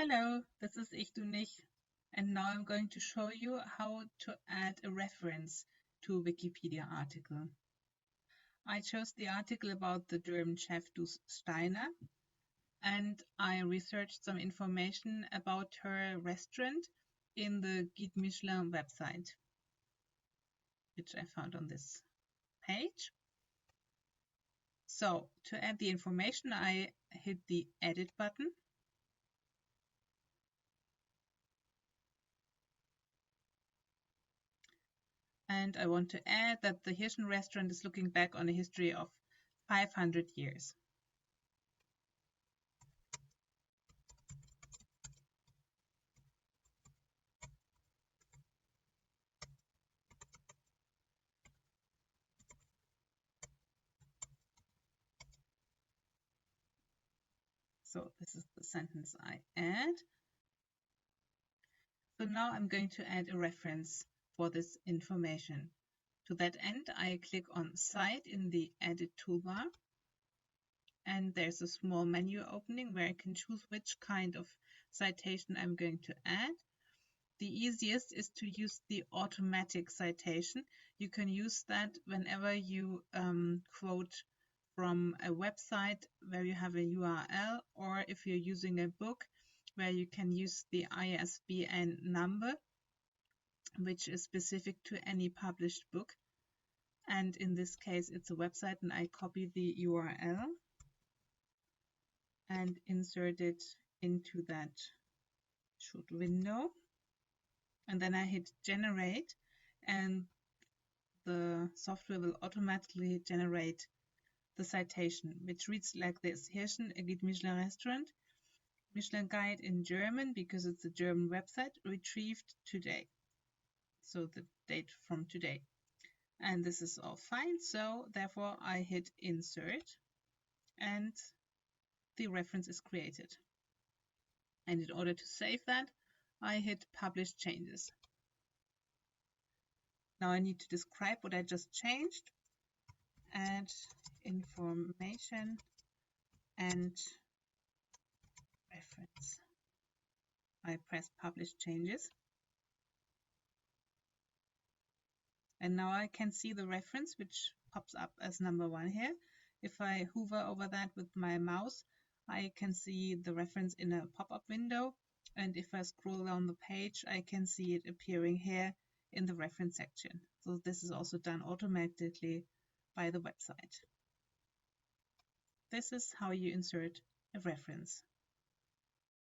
Hello, this is Ich Du Nicht, and now I'm going to show you how to add a reference to a Wikipedia article. I chose the article about the German chef Dus Steiner, and I researched some information about her restaurant in the Guide Michelin website, which I found on this page. So, to add the information, I hit the Edit button. And I want to add that the Hirschen restaurant is looking back on a history of 500 years. So this is the sentence I add. So now I'm going to add a reference for this information. To that end, I click on Cite in the Edit toolbar. And there's a small menu opening where I can choose which kind of citation I'm going to add. The easiest is to use the automatic citation. You can use that whenever you quote from a website where you have a URL, or if you're using a book where you can use the ISBN number, which is specific to any published book. And in this case, it's a website, and I copy the URL and insert it into that short window. And then I hit generate, and the software will automatically generate the citation, which reads like this: Hirschen, a Guide Michelin restaurant, Michelin guide in German, because it's a German website, retrieved today. So the date from today. And this is all fine. So therefore I hit insert, and the reference is created. And in order to save that, I hit publish changes. Now I need to describe what I just changed. Add information and reference. I press publish changes. And now I can see the reference, which pops up as number 1 here. If I hover over that with my mouse, I can see the reference in a pop-up window. And if I scroll down the page, I can see it appearing here in the reference section. So this is also done automatically by the website. This is how you insert a reference.